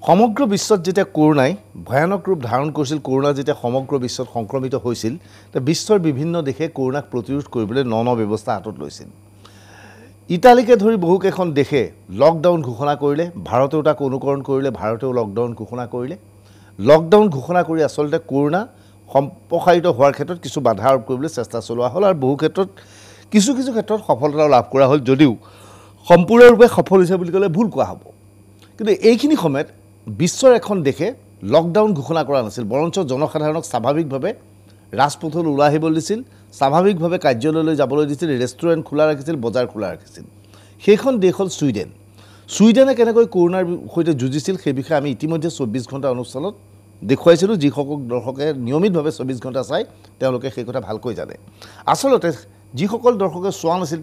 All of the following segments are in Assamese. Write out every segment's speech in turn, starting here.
সমগ্ৰ বিশ্বত যেতিয়া কৰোনাই ভয়ানক ৰূপ ধাৰণ কৰিছিল কৰোনা যেতিয়া সমগ্ৰ বিশ্বত সংক্ৰমিত হৈছিল তে বিশ্বৰ বিভিন্ন দেশে কৰোনাক প্ৰতিৰোধ কৰিবলৈ ন ব্যৱস্থা হাতত লৈছিল ইটালীকে ধৰি বহুকেইখন দেশে লকডাউন ঘোষণা কৰিলে ভাৰতেও তাক অনুকৰণ কৰিলে ভাৰতেও লকডাউন ঘোষণা কৰিলে লকডাউন ঘোষণা কৰি আসলতে কৰোনা সম্প্ৰসাৰিত হোৱাৰ ক্ষেত্ৰত কিছু বাধা আৰোপ কৰিবলৈ চেষ্টা চলোৱা হ'ল আৰু বহু ক্ষেত্ৰত কিছু ক্ষেত্ৰত সফলতা লাভ কৰা হ'ল যদিও সম্পূৰ্ণৰূপে সফল হৈছে বুলি ক'লে ভুল কোৱা হ'ব কিন্তু এইখিনি সময়ত বিশ্বৰ এখন দেশে লকডাউন ঘোষণা কৰা নাছিল বৰঞ্চ জনসাধাৰণক স্বাভাৱিকভাৱে ৰাজপথলৈ ওলাই আহিবলৈ দিছিল স্বাভাৱিকভাৱে কাৰ্যালয়লৈ যাবলৈ দিছিল ৰেষ্টুৰেণ্ট খোলা ৰাখিছিল বজাৰ খোলা ৰাখিছিল সেইখন দেশ হ'ল ছুইডেনে কেনেকৈ কৰোনাৰ সৈতে যুঁজিছিল সেই বিষয়ে আমি ইতিমধ্যে 24 ঘণ্টা অনুষ্ঠানত দেখুৱাইছিলোঁ যিসকল দৰ্শকে নিয়মিতভাৱে 24 ঘণ্টা চাই তেওঁলোকে সেই কথা ভালকৈ জানে আসলতে যিসকল দৰ্শকে চোৱা নাছিল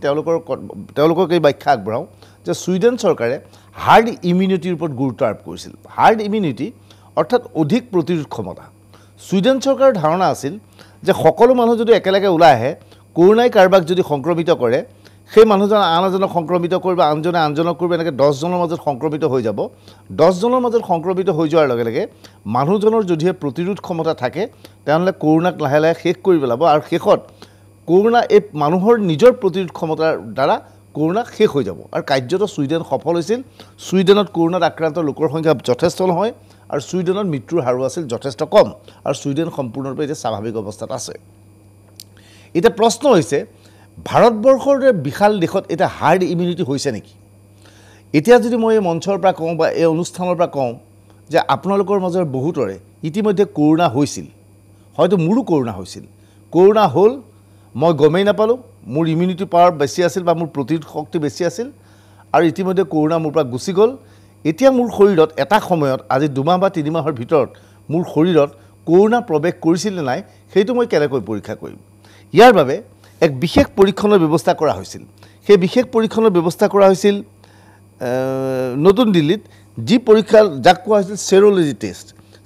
তেওঁলোকক এই ব্যাখ্যা আগবঢ়াওঁ যে ছুইডেন চৰকাৰে হাৰ্ড ইমিউনিটিৰ ওপৰত গুৰুত্ব আৰোপ কৰিছিল হাৰ্ড ইমিউনিটি অৰ্থাৎ অধিক প্ৰতিৰোধ ক্ষমতা ছুইডেন চৰকাৰৰ ধাৰণা আছিল যে সকলো মানুহ যদি একেলগে ওলাই আহে কৰোনাই কাৰোবাক যদি সংক্ৰমিত কৰে সেই মানুহজন আন এজনক সংক্ৰমিত কৰিব আনজনে আনজনক কৰিব এনেকৈ 10 জনৰ মাজত সংক্ৰমিত হৈ যাব 10 জনৰ মাজত সংক্ৰমিত হৈ যোৱাৰ লগে লগে মানুহজনৰ যদিহে প্ৰতিৰোধ ক্ষমতা থাকে তেনেহ'লে কৰোনাক লাহে লাহে শেষ কৰি পেলাব আৰু শেষত কৰোনা এই মানুহৰ নিজৰ প্ৰতিৰোধ ক্ষমতাৰ দ্বাৰা কৰোনা শেষ হৈ যাব আৰু কাৰ্যত ছুইডেন সফল হৈছিল ছুইডেনত কৰোনাত আক্ৰান্ত লোকৰ সংখ্যা যথেষ্ট নহয় আৰু ছুইডেনত মৃত্যুৰ হাৰো আছিল যথেষ্ট কম আৰু ছুইডেন সম্পূৰ্ণৰূপে এতিয়া স্বাভাৱিক অৱস্থাত আছে এটা প্ৰশ্ন হৈছে ভাৰতবৰ্ষৰ বিশাল দেশত এটা হাৰ্ড ইমিউনিটি হৈছে নেকি এতিয়া যদি মই এই মঞ্চৰ পৰা কওঁ বা এই অনুষ্ঠানৰ পৰা কওঁ যে আপোনালোকৰ মাজৰ বহুতৰে ইতিমধ্যে কৰোনা হৈছিল হয়তো মোৰো কৰোনা হৈছিল কৰোনা হ'ল মই গমেই নাপালোঁ মোৰ ইমিউনিটি পাৱাৰ বেছি আছিল বা মোৰ প্ৰতিৰোধ শক্তি বেছি আছিল আৰু ইতিমধ্যে কৰোনা মোৰ পৰা গুচি গ'ল এতিয়া মোৰ শৰীৰত এটা সময়ত আজি 2 মাহ বা 3 মাহৰ ভিতৰত মোৰ শৰীৰত কৰোনা প্ৰৱেশ কৰিছিল নে নাই সেইটো মই কেনেকৈ পৰীক্ষা কৰিম ইয়াৰ বাবে এক বিশেষ পৰীক্ষণৰ ব্যৱস্থা কৰা হৈছিল সেই বিশেষ পৰীক্ষণৰ ব্যৱস্থা কৰা হৈছিল নতুন দিল্লীত যি পৰীক্ষা যাক কোৱা হৈছিল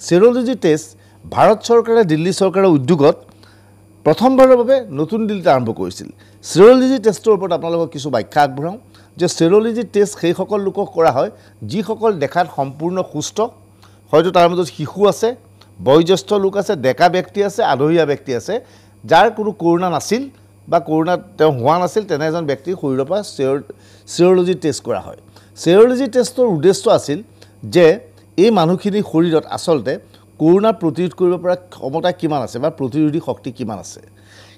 সেৰোলজি টেষ্ট ভাৰত চৰকাৰে দিল্লী চৰকাৰৰ উদ্যোগত প্ৰথমবাৰৰ বাবে নতুন দিল্লীত আৰম্ভ কৰিছিল সেৰোলজি টেষ্টৰ ওপৰত আপোনালোকক কিছু ব্যাখ্যা আগবঢ়াওঁ যে সেৰোলজি টেষ্ট সেই সকল লোকক কৰা হয় যিসকল দেখাত সম্পূৰ্ণ সুস্থ হয়তো তাৰ মাজত শিশু আছে বয়োজ্যেষ্ঠ লোক আছে ডেকা ব্যক্তি আছে আধুৰীয়া ব্যক্তি আছে যাৰ কোনো কৰোনা নাছিল বা কৰোনা তেওঁ হোৱা নাছিল তেনে এজন ব্যক্তিৰ শৰীৰৰ পৰা সেৰোলজি টেষ্ট কৰা হয় সেৰোলজি টেষ্টৰ উদ্দেশ্য আছিল যে এই মানুহখিনিৰ শৰীৰত আসলতে কৰোনা প্ৰতিৰোধ কৰিব পৰা ক্ষমতা কিমান আছে বা প্ৰতিৰোধী শক্তি কিমান আছে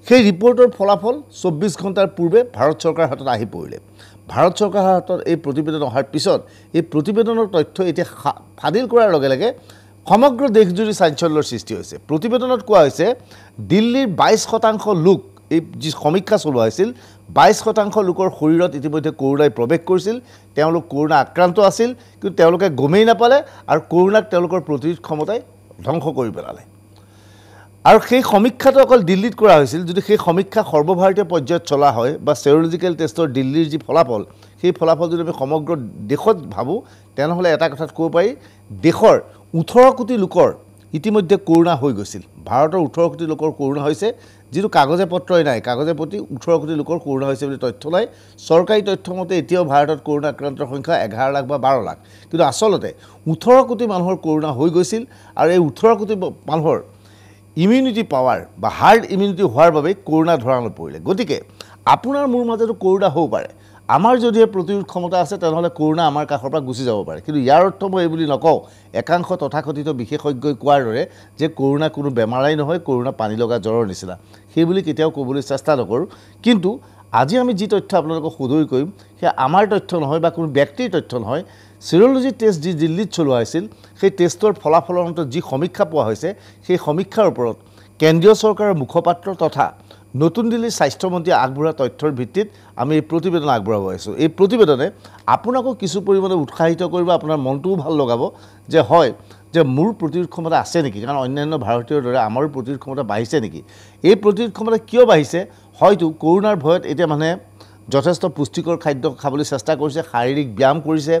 সেই ৰিপৰ্টৰ ফলাফল 24 ঘণ্টাৰ পূৰ্বে ভাৰত চৰকাৰৰ হাতত আহি পৰিলে ভাৰত চৰকাৰৰ হাতত এই প্ৰতিবেদন অহাৰ পিছত এই প্ৰতিবেদনৰ তথ্য এতিয়া ফাদিল কৰাৰ লগে লগে সমগ্ৰ দেশজুৰি চাঞ্চল্যৰ সৃষ্টি হৈছে প্ৰতিবেদনত কোৱা হৈছে দিল্লীৰ 22% লোক এই যি সমীক্ষা চলোৱা হৈছিল 22% লোকৰ শৰীৰত ইতিমধ্যে কৰোনাই প্ৰৱেশ কৰিছিল তেওঁলোক কৰোনা আক্ৰান্ত আছিল কিন্তু তেওঁলোকে গমেই নাপালে আৰু কৰোনাক তেওঁলোকৰ প্ৰতিৰোধ ক্ষমতাই ধ্বংস কৰি পেলালে আৰু সেই সমীক্ষাটো অকল দিল্লীত কৰা হৈছিল যদি সেই সমীক্ষা সৰ্বভাৰতীয় পৰ্যায়ত চলা হয় বা সেৰোলজিক্যাল টেষ্টৰ দিল্লীৰ যি ফলাফল সেই ফলাফল যদি আমি সমগ্ৰ দেশত ভাবোঁ তেনেহ'লে এটা কথাত ক'ব পাৰি দেশৰ 18 কোটি লোকৰ ইতিমধ্যে কৰোনা হৈ গৈছিল ভাৰতৰ 18 কোটি লোকৰ কৰোনা হৈছে যিটো কাগজে পত্ৰই নাই কাগজে প্ৰতি 18 কোটি লোকৰ কৰোনা হৈছে বুলি তথ্য নাই চৰকাৰী তথ্য মতে এতিয়াও ভাৰতত কৰোনা আক্ৰান্তৰ সংখ্যা 11 লাখ বা 12 লাখ কিন্তু আসলতে 18 কোটি মানুহৰ কৰোনা হৈ গৈছিল আৰু এই 18 কোটি মানুহৰ ইমিউনিটি পাৱাৰ বা হাৰ্ড ইমিউনিটি হোৱাৰ বাবে কৰোনা ধৰা নপৰিলে গতিকে আপোনাৰ মোৰ মাজতো কৰোনা হ'ব পাৰে আমাৰ যদি প্ৰতিৰোধ ক্ষমতা আছে তেনেহ'লে কৰোনা আমাৰ কাষৰ পৰা গুচি যাব পাৰে কিন্তু ইয়াৰ অৰ্থ মই এই বুলি নকওঁ একাংশ তথাকথিত বিশেষজ্ঞই কোৱাৰ দৰে যে কৰোনা কোনো বেমাৰাই নহয় কৰোনা পানী লগা জ্বৰৰ নিচিনা সেই বুলি কেতিয়াও ক'বলৈ চেষ্টা নকৰোঁ কিন্তু আজি আমি যি তথ্য আপোনালোকক সদৰি কৰিম সেয়া আমাৰ তথ্য নহয় বা কোনো ব্যক্তিৰ তথ্য নহয় সেৰোলজি টেষ্ট যি দিল্লীত চলোৱা হৈছিল সেই টেষ্টৰ ফলাফলৰ অন্তত যি সমীক্ষা পোৱা হৈছে সেই সমীক্ষাৰ ওপৰত কেন্দ্ৰীয় চৰকাৰৰ মুখপাত্ৰ তথা নতুন দিল্লীৰ স্বাস্থ্যমন্ত্ৰীয়ে আগবঢ়োৱা তথ্যৰ ভিত্তিত আমি এই প্ৰতিবেদন আগবঢ়াব আহিছোঁ এই প্ৰতিবেদনে আপোনাকো কিছু পৰিমাণে উৎসাহিত কৰিব আপোনাৰ মনটোও ভাল লগাব যে হয় যে মোৰ প্ৰতিৰোধ ক্ষমতা আছে নেকি কাৰণ অন্যান্য ভাৰতীয়ৰ দৰে আমাৰো প্ৰতিৰোধ ক্ষমতা বাঢ়িছে নেকি এই প্ৰতিৰোধ ক্ষমতা কিয় বাঢ়িছে হয়তো কৰোনাৰ ভয়ত এতিয়া মানুহে যথেষ্ট পুষ্টিকৰ খাদ্য খাবলৈ চেষ্টা কৰিছে শাৰীৰিক ব্যায়াম কৰিছে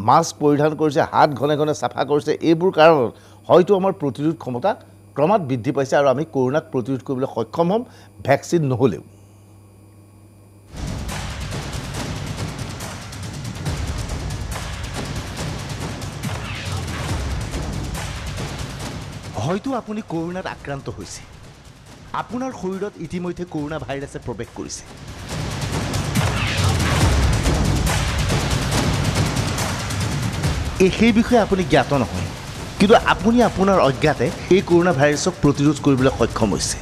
মাস্ক পৰিধান কৰিছে হাত ঘনে ঘনে চাফা কৰিছে এইবোৰ কাৰণত হয়তো আমাৰ প্ৰতিৰোধ ক্ষমতা ক্ৰমাৎ বৃদ্ধি পাইছে আৰু আমি কৰোনাক প্ৰতিৰোধ কৰিবলৈ সক্ষম হ'ম ভ্যাকচিন নহ'লেও হয়তো আপুনি কৰোনাত আক্ৰান্ত হৈছে আপোনাৰ শৰীৰত ইতিমধ্যে কৰোনা ভাইৰাছে প্ৰৱেশ কৰিছে সেই বিষয়ে আপুনি জ্ঞাত নহয় কিন্তু আপুনি আপোনাৰ অজ্ঞাতে এই কৰোনা ভাইৰাছক প্ৰতিৰোধ কৰিবলৈ সক্ষম হৈছে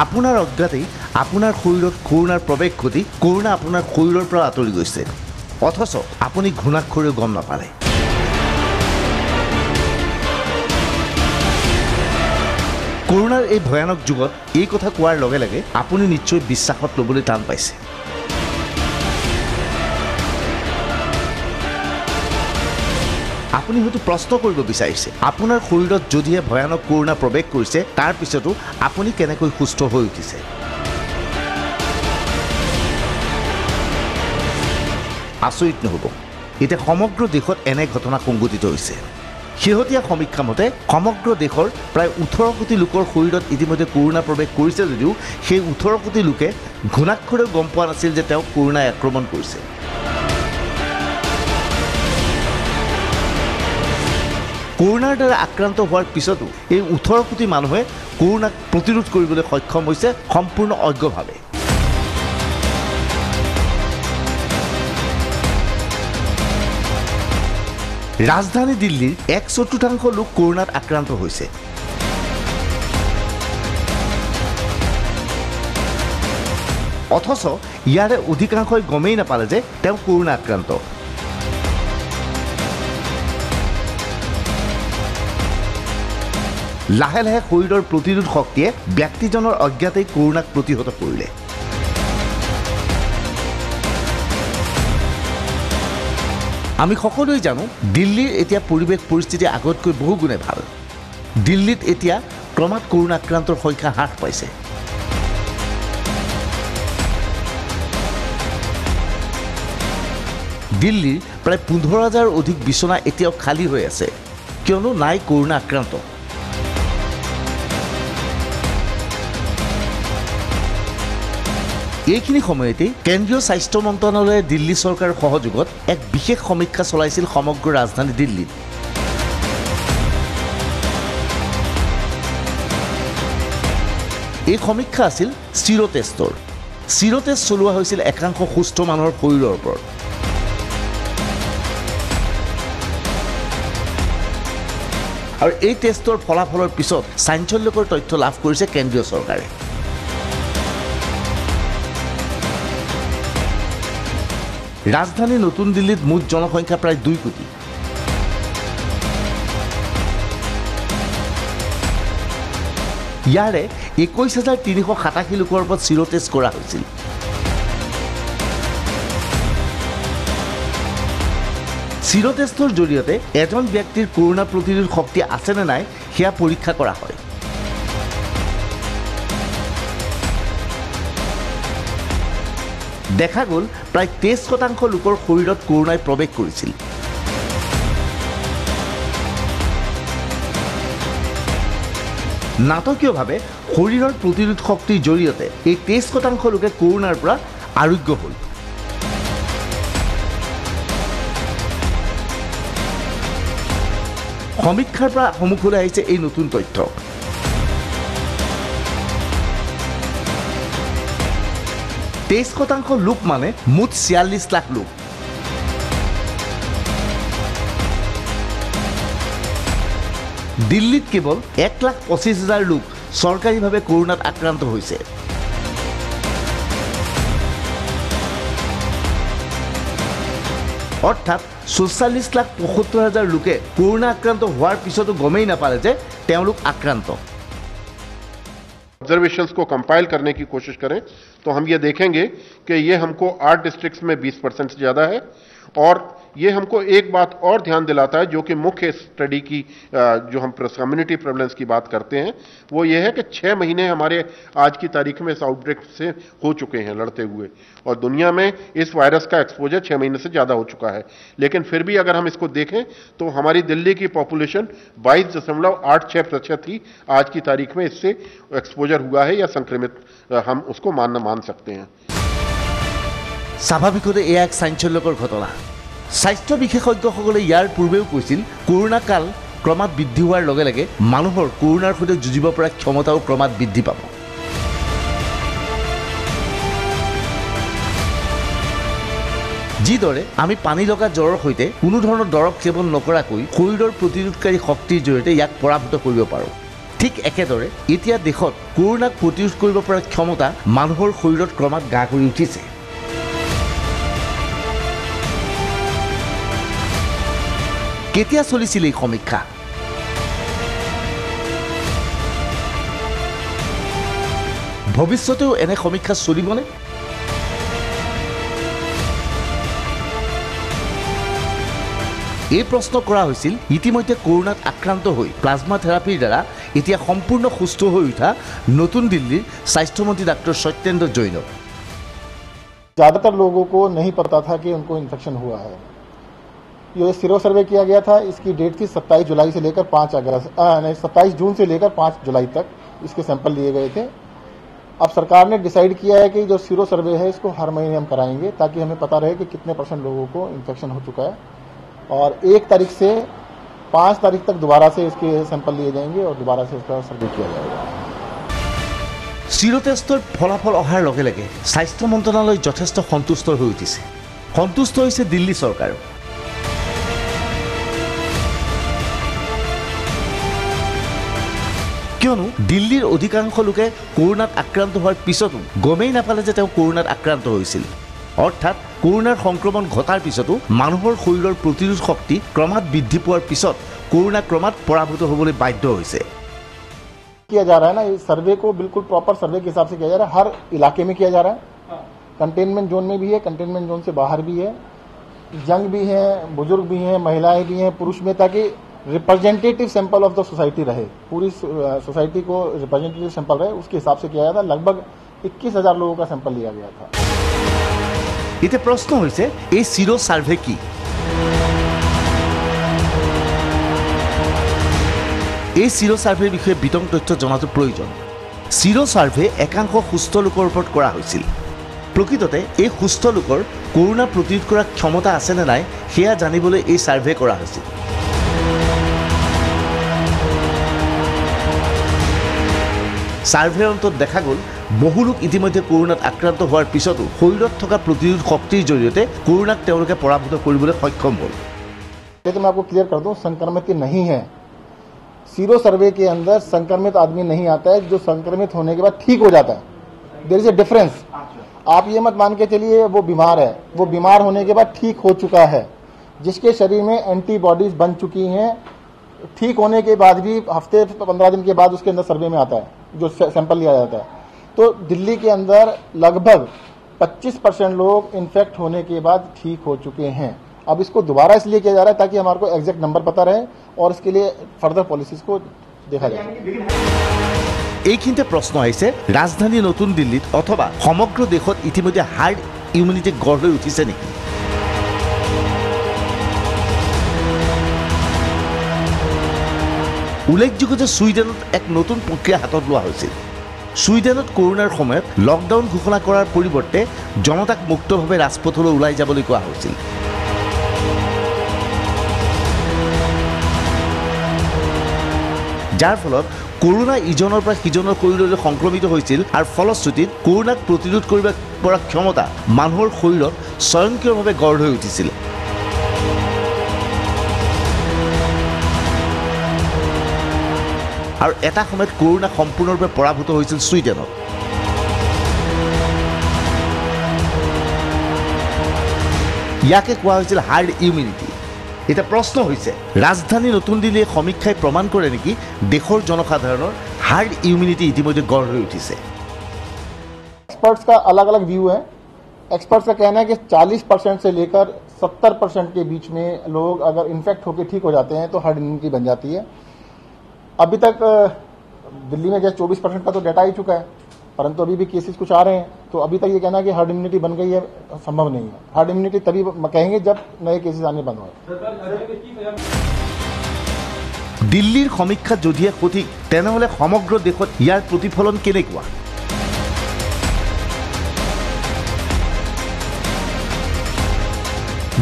আপোনাৰ অজ্ঞাতে আপোনাৰ শৰীৰত কৰোনাৰ প্ৰৱেশ ঘটি কৰোনা আপোনাৰ শৰীৰৰ পৰা আঁতৰি গৈছে অথচ আপুনি ঘুণাক্ষৰেও গম নাপালে কৰোনাৰ এই ভয়ানক যুগত এই কথা কোৱাৰ লগে লগে আপুনি নিশ্চয় বিশ্বাসত ল'বলৈ টান পাইছে আপুনি হয়তো প্ৰশ্ন কৰিব বিচাৰিছে আপোনাৰ শৰীৰত যদিহে ভয়ানক কৰোনা প্ৰৱেশ কৰিছে তাৰ পিছতো আপুনি কেনেকৈ সুস্থ হৈ উঠিছে আচৰিত নহ'ব এতিয়া সমগ্ৰ দেশত এনে ঘটনা সংঘটিত হৈছে শেহতীয়া সমীক্ষা মতে সমগ্ৰ দেশৰ প্ৰায় 18 কোটি লোকৰ শৰীৰত ইতিমধ্যে কৰোনা প্ৰৱেশ কৰিছে যদিও সেই 18 কোটি লোকে ঘুণাক্ষৰেও গম পোৱা নাছিল যে তেওঁক কৰোনাই আক্ৰমণ কৰিছে কৰোনাৰ দ্বাৰা আক্ৰান্ত হোৱাৰ পিছতো এই 18 কোটি মানুহে কৰোনাক প্ৰতিৰোধ কৰিবলৈ সক্ষম হৈছে সম্পূৰ্ণ অজ্ঞভাৱে ৰাজধানী দিল্লীৰ 1/4 লোক কৰোনাত আক্ৰান্ত হৈছে অথচ ইয়াৰে অধিকাংশই গমেই নাপালে যে তেওঁ কৰোনা আক্ৰান্ত লাহে লাহে শৰীৰৰ প্ৰতিৰোধ শক্তিয়ে ব্যক্তিজনৰ অজ্ঞাতেই কৰোনাক প্ৰতিহত কৰিলে আমি সকলোৱে জানো দিল্লীৰ এতিয়া পৰিৱেশ পৰিস্থিতি আগতকৈ বহু গুণে ভাল দিল্লীত এতিয়া ক্ৰমাৎ কৰোনা আক্ৰান্তৰ সংখ্যা হ্ৰাস পাইছে দিল্লীৰ প্ৰায় 15,000 অধিক বিছনা এতিয়াও খালী হৈ আছে কিয়নো নাই কৰোনা আক্ৰান্ত এইখিনি সময়তে কেন্দ্ৰীয় স্বাস্থ্য মন্ত্ৰালয়ে দিল্লী চৰকাৰৰ সহযোগত এক বিশেষ সমীক্ষা চলাইছিল সমগ্ৰ ৰাজধানী দিল্লীত এই সমীক্ষা আছিল চিৰো টেষ্টৰ চিৰো টেষ্ট চলোৱা হৈছিল একাংশ সুস্থ মানুহৰ শৰীৰৰ ওপৰত আৰু এই টেষ্টৰ ফলাফলৰ পিছত চাঞ্চল্যকৰ তথ্য লাভ কৰিছে কেন্দ্ৰীয় চৰকাৰে ৰাজধানী নতুন দিল্লীত মুঠ জনসংখ্যা প্ৰায় 2 কোটি ইয়াৰে 21,387 লোকৰ ওপৰত চিৰো টেষ্ট কৰা হৈছিল চিৰো টেষ্টৰ জৰিয়তে এজন ব্যক্তিৰ কৰোনা প্ৰতিৰোধ শক্তি আছে নে নাই সেয়া পৰীক্ষা কৰা হয় দেখা গ'ল প্ৰায় 23% লোকৰ শৰীৰত কৰোনাই প্ৰৱেশ কৰিছিল নাটকীয়ভাৱে শৰীৰৰ প্ৰতিৰোধ শক্তিৰ জৰিয়তে এই 23% লোকে কৰোনাৰ পৰা আৰোগ্য হ'ল সমীক্ষাৰ পৰা সন্মুখলৈ আহিছে এই নতুন তথ্য 23% লোক মানে মুঠ 46 লাখ লোক দিল্লীত কেৱল 1,25,000 লোক চৰকাৰীভাৱে কৰোনাত আক্ৰান্ত হৈছে অৰ্থাৎ 44,75,000 লোকে কৰোনা আক্ৰান্ত হোৱাৰ পিছতো গমেই নাপালে যে তেওঁলোক আক্ৰান্ত ऑब्जर्वेशंस को कंपाइल करने की कोशिश करें तो हम ये देखेंगे कि ये हमको 8 डिस्ट्रिक्ट्स में 20% से ज़्यादा है और ये हमको एक बात और ध्यान दिलाता है जो कि मुख्य स्टडी की जो हम कम्युनिटी प्रेवलेंस की बात करते हैं वो ये है कि 6 महीने हमारे आज की तारीख में इस आउटब्रेक से हो चुके हैं लड़ते हुए और दुनिया में इस वायरस का एक्सपोजर 6 महीने से ज़्यादा हो चुका है लेकिन फिर भी अगर हम इसको देखें तो हमारी दिल्ली की पॉपुलेशन 22.86% थी आज की तारीख में इससे एक्सपोजर हुआ है या संक्रमित हम उसको मान सकते हैं স্বাভাৱিকতে এয়া এক চাঞ্চল্যকৰ ঘটনা স্বাস্থ্য বিশেষজ্ঞসকলে ইয়াৰ পূৰ্বেও কৈছিল কৰোনা কাল ক্ৰমাৎ বৃদ্ধি হোৱাৰ লগে লগে মানুহৰ কৰোনাৰ সৈতে যুঁজিব পৰা ক্ষমতাও ক্ৰমাৎ বৃদ্ধি পাব। যিদৰে আমি পানী লগা জ্বৰৰ সৈতে কোনো ধৰণৰ দৰৱ সেৱন নকৰাকৈ শৰীৰৰ প্ৰতিৰোধকাৰী শক্তিৰ জৰিয়তে ইয়াক পৰাভূত কৰিব পাৰোঁ, ঠিক একেদৰে এতিয়া দেশত কৰোনাক প্ৰতিৰোধ কৰিব পৰা ক্ষমতা মানুহৰ শৰীৰত ক্ৰমাৎ গা কৰি উঠিছে। কেতিয়া চলিছিল এই সমীক্ষা? ভৱিষ্যতেও এনে সমীক্ষা চলিবনে? এই প্ৰশ্ন কৰা হৈছিল ইতিমধ্যে কৰোনাত আক্ৰান্ত হৈ প্লাজমা থেৰাপিৰ দ্বাৰা এতিয়া সম্পূৰ্ণ সুস্থ হৈ উঠা নতুন দিল্লীৰ স্বাস্থ্যমন্ত্ৰী ডাক্তৰ সত্যেন্দ্ৰ জৈন। ज़्यादातर लोगों को नहीं पता था कि उनको इन्फेक्शन हुआ है। ये सीरो सर्वे किया गया था, इसकी डेट थी 27 जुलाई से लेकर 27 जून से लेकर 5 जुलाई तक इसके सैंपल लिए गए थे। अब सरकार ने डिसाइड किया है कि जो सीरो सर्वे है इसको हर महीने हम कराएंगे ताकि हमें पता रहे कि कितने % लोगों को इन्फेक्शन हो चुका है, और 1 तारीख से 5 तारीख तक दोबारा से इसके सैंपल लिए जाएंगे और दोबारा से इसका सर्वे किया जाएगा। सीरो टेस्टर फलाफल अहार लगे लगे स्वास्थ्य मंत्रालय यथेष्ट सन्तुष्ट हो उठिছে। सन्तुष्ट হৈছে दिल्ली सरकार। কিয়নো দিল্লীৰ অধিকাংশ লোকে কৰোনাত আক্ৰান্ত হোৱাৰ পিছতো গমেই নাপালে যে তেওঁ কৰোনাত আক্ৰান্ত হৈছিল। অৰ্থাৎ কৰোনাৰ সংক্ৰমণ ঘটাৰ পিছতো মানুহৰ শৰীৰৰ প্ৰতিৰোধ শক্তি ক্ৰমাৎ বৃদ্ধি পোৱাৰ পিছত কৰোনা ক্ৰমাৎ পৰাভূত হ'বলৈ বাধ্য হৈছে। किया जा रहा है ना, इस सर्वे को बिल्कुल प्रॉपर सर्वे के हिसाब से किया जा रहा है। हर इलाके में किया जा रहा है, कंटेनमेंट जोन में भी है, कंटेनमेंट जोन से बाहर भी है, यंग भी है, बुजुर्ग भी हैं, महिलाएं भी हैं, पुरुष में, ताकि representative sample of the society रहे, पूरी सोसाइटी को रिप्रेजेंटेटिव सैंपल रहे, उसके हिसाब से किया गया था। लगभग 21,000 लोगों का सैंपल लिया गया था। इतना प्रश्न হৈছে এই सीरो सर्वे की? এই सीरो सर्वे বিষয়ে বিতং তথ্য জনাটো প্ৰয়োজন। सीरो सर्वे একাংশ সুস্থ লোকৰ ওপৰত কৰা হৈছিল। প্ৰকৃততে এই সুস্থ লোকৰ কৰোনা প্ৰতিৰোধ কৰাৰ ক্ষমতা আছে নে নাই সেয়া জানিবলৈ এই সাৰ্ভে কৰা হৈছিল। সাৰ্ভেৰ অন্তত দেখা গ'ল বহু লোক ইতিমধ্যে কৰোনাত আক্ৰান্ত হোৱাৰ পিছতো শৰীৰত থকা প্ৰতিৰোধ শক্তিৰ জৰিয়তে কৰোনাক তেওঁলোকে পৰাভূত কৰিবলৈ সক্ষম হ'ল। तो मैं आपको क्लियर कर दूं, संक्रमित नहीं है। सीरो सर्वे के अंदर संक्रमित आदमी नहीं आता है जो संक्रमित होने के बाद ठीक हो जाता है। There is a difference. आप ये मत मान के चलिए वो बीमार है, वो बीमार होने के बाद ठीक हो चुका है, जिसके शरीर में एंटीबॉडीज बन चुकी हैं, ठीक होने के बाद भी हफ्ते 15 दिन के बाद उसके अंदर सर्वे में आता है, जो सैंपल लिया जाता है। तो दिल्ली के अंदर लगभग 25% लोग इन्फेक्ट होने के बाद ठीक हो चुके हैं। अब इसको दोबारा इसलिए किया जा रहा है ताकि हमारे को एग्जैक्ट नंबर पता रहे और इसके लिए फर्दर पॉलिसीज को देखा जाए। এইখিনিতে প্ৰশ্ন আহিছে, ৰাজধানী নতুন দিল্লীত অথবা সমগ্ৰ দেশত ইতিমধ্যে হাৰ্ড ইমিউনিটি গঢ় লৈ উঠিছে নেকি? উল্লেখযোগ্য যে ছুইডেনত এক নতুন প্ৰক্ৰিয়া হাতত লোৱা হৈছিল। ছুইডেনত কৰোনাৰ সময়ত লকডাউন ঘোষণা কৰাৰ পৰিৱৰ্তে জনতাক মুক্তভাৱে ৰাজপথলৈ ওলাই যাবলৈ কোৱা হৈছিল। যাৰ ফলত কৰোনা ইজনৰ পৰা সিজনৰ শৰীৰলৈ সংক্ৰমিত হৈছিল আৰু ফলশ্ৰুতিত কৰোনাক প্ৰতিৰোধ কৰিব পৰা ক্ষমতা মানুহৰ শৰীৰত স্বয়ংক্ৰিয়ভাৱে গঢ় হৈ উঠিছিল। আৰু এটা সময়ত কৰোনা সম্পূৰ্ণৰূপে পৰাভূত হৈছিল ছুইডেনত। ইয়াকে কোৱা হৈছিল হাৰ্ড ইমিউনিটি। এটা প্ৰশ্ন হৈছে, ৰাজধানী নতুন দিল্লীৰ সমীক্ষাই প্ৰমাণ কৰে নেকি দেশৰ জনসাধাৰণৰ হাৰ্ড ইমিউনিটি ইতিমধ্যে গঢ় হৈ উঠিছে? एक्सपर्ट्स का अलग अलग व्यू है। एक्सपर्ट्स का कहना है कि 40% से लेकर 70% के बीच में लोग अगर इन्फेक्ट होकर ठीक हो जाते हैं तो हर्ड इम्यूनिटी बन जाती है। अभी तक दिल्ली में जैसे 24% का तो डाटा आ चुका है, परंतु अभी भी केसेस कुछ आ रहे हैं। तो अभी तक ये कहना कि हर्ड इम्यूनिटी बन गई है संभव नहीं है। हर्ड इम्यूनिटी तभी कहेंगे जब नए केसेस आने बंद हो। দিল্লীৰ সমীক্ষা যদিহে সঠিক তেনেহ'লে সমগ্ৰ দেশত ইয়াৰ প্ৰতিফলন কেনেকুৱা?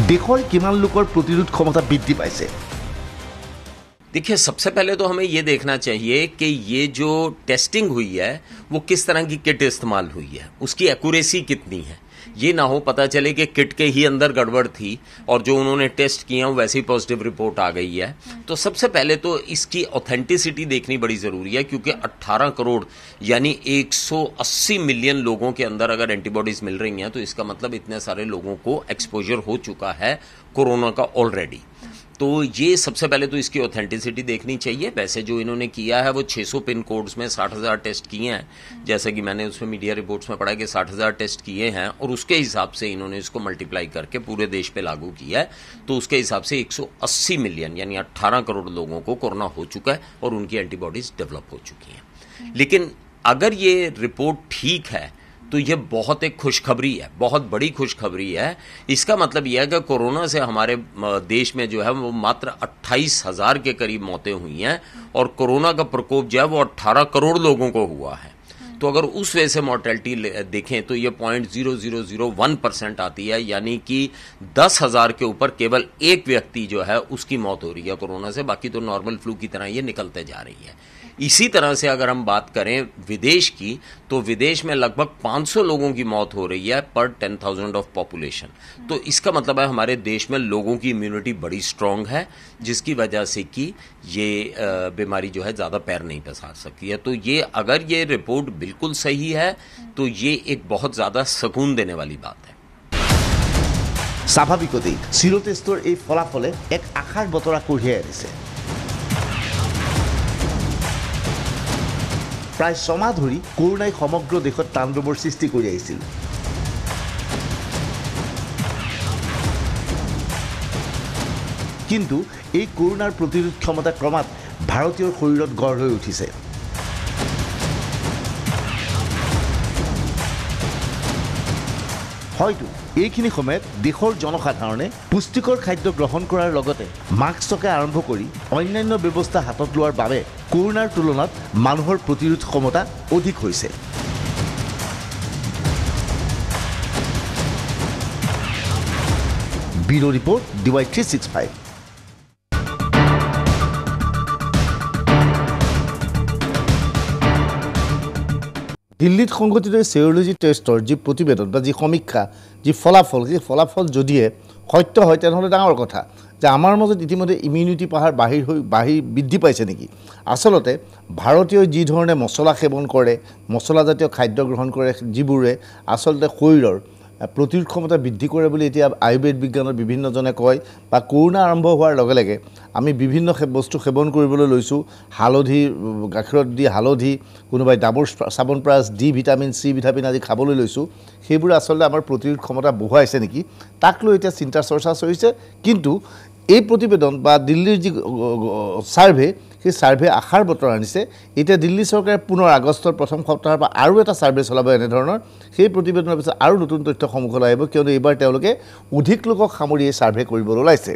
দেশৰ কিমান লোকৰ প্ৰতিৰোধ ক্ষমতা বৃদ্ধি পাইছে? देखिए, सबसे पहले तो हमें ये देखना चाहिए कि ये जो टेस्टिंग हुई है वो किस तरह की किट इस्तेमाल हुई है, उसकी एक्यूरेसी कितनी है। ये ना हो पता चले कि किट के ही अंदर गड़बड़ थी और जो उन्होंने टेस्ट किया वैसे ही पॉजिटिव रिपोर्ट आ गई है। तो सबसे पहले तो इसकी ऑथेंटिसिटी देखनी बड़ी ज़रूरी है, क्योंकि 18 करोड़ यानी 180 मिलियन लोगों के अंदर अगर एंटीबॉडीज़ मिल रही हैं तो इसका मतलब इतने सारे लोगों को एक्सपोजर हो चुका है कोरोना का ऑलरेडी। तो ये सबसे पहले तो इसकी ऑथेंटिसिटी देखनी चाहिए। वैसे जो इन्होंने किया है वो 600 पिन कोड्स में 60,000 टेस्ट किए हैं, जैसा कि मैंने उसमें मीडिया रिपोर्ट्स में पढ़ा कि 60,000 टेस्ट किए हैं और उसके हिसाब से इन्होंने इसको मल्टीप्लाई करके पूरे देश पे लागू किया है। तो उसके हिसाब से 180 मिलियन यानी 18 करोड़ लोगों को कोरोना हो चुका है और उनकी एंटीबॉडीज डेवलप हो चुकी हैं। लेकिन अगर ये रिपोर्ट ठीक है तो ये बहुत एक खुशखबरी है, बहुत बड़ी खुशखबरी है। इसका मतलब यह है कि कोरोना से हमारे देश में जो है वो मात्र 28,000 के करीब मौतें हुई हैं और कोरोना का प्रकोप जो है वो 18 करोड़ लोगों को हुआ है। तो अगर उस वजह से मॉर्टेलिटी देखें तो ये 0.0001% आती है, यानी कि 10,000 के ऊपर केवल एक व्यक्ति जो है उसकी मौत हो रही है कोरोना से, बाकी तो नॉर्मल फ्लू की तरह ये निकलते जा रही है। इसी तरह से अगर हम बात करें विदेश की, तो विदेश में लगभग 500 लोगों की मौत हो रही है पर 10,000 ऑफ पॉपुलेशन। तो इसका मतलब है हमारे देश में लोगों की इम्यूनिटी बड़ी स्ट्रांग है, जिसकी वजह से कि ये बीमारी जो है ज़्यादा पैर नहीं पसार सकती है। तो ये अगर ये रिपोर्ट बिल्कुल सही है तो ये एक बहुत ज़्यादा सुकून देने वाली बात है। স্বাভাৱিকতেই চিৰ টেষ্টৰ এই ফলাফলে এক আশাৰ বতৰা কঢ়িয়াই আনিছে। প্ৰায় ছমাহ ধৰি কৰোনাই সমগ্ৰ দেশত তাণ্ডৱৰ সৃষ্টি কৰি আহিছিল। কিন্তু এই কৰোনাৰ প্ৰতিৰোধ ক্ষমতা ক্ৰমাৎ ভাৰতীয় শৰীৰত গঢ় হৈ উঠিছে। হয়তো এইখিনি সময়ত দেশৰ জনসাধাৰণে পুষ্টিকৰ খাদ্য গ্ৰহণ কৰাৰ লগতে মাস্ককে আৰম্ভ কৰি অন্যান্য ব্যৱস্থা হাতত লোৱাৰ বাবে কৰোনাৰ তুলনাত মানুহৰ প্ৰতিৰোধ ক্ষমতা অধিক হৈছে। Bureau report DY365। দিল্লীত সংঘটিত সেৰোলজি টেষ্টৰ যি প্ৰতিবেদন বা যি সমীক্ষা, যি ফলাফল, সেই ফলাফল যদিহে সত্য হয় তেনেহ'লে ডাঙৰ কথা যে আমাৰ মাজত ইতিমধ্যে ইমিউনিটি পাহাৰ বৃদ্ধি পাইছে নেকি। আচলতে ভাৰতীয় যি ধৰণে মছলা সেৱন কৰে, মছলাজাতীয় খাদ্য গ্ৰহণ কৰে, যিবোৰে আচলতে শৰীৰৰ প্ৰতিৰোধ ক্ষমতা বৃদ্ধি কৰে বুলি এতিয়া আয়ুৰ্বেদ বিজ্ঞানৰ বিভিন্নজনে কয়, বা কৰোনা আৰম্ভ হোৱাৰ লগে লগে আমি বিভিন্ন বস্তু সেৱন কৰিবলৈ লৈছোঁ। হালধি, গাখীৰত দি হালধি, কোনোবাই ডাবৰ চাবোন brush, D vitamin, C vitamin আদি খাবলৈ লৈছোঁ। সেইবোৰ আচলতে আমাৰ প্ৰতিৰোধ ক্ষমতা বঢ়াইছে নেকি, তাক লৈ এতিয়া চিন্তা চৰ্চা চলিছে। কিন্তু এই প্ৰতিবেদন বা দিল্লীৰ যি ছাৰ্ভে, সেই ছাৰ্ভে আশাৰ বতৰ আনিছে। এতিয়া দিল্লী চৰকাৰে পুনৰ আগষ্টৰ প্ৰথম সপ্তাহৰ পৰা আৰু এটা ছাৰ্ভে চলাব এনেধৰণৰ। সেই প্ৰতিবেদনৰ পিছত আৰু নতুন তথ্য সন্মুখলৈ আহিব, কিয়নো এইবাৰ তেওঁলোকে অধিক লোকক সামৰি এই ছাৰ্ভে কৰিবলৈ ওলাইছে।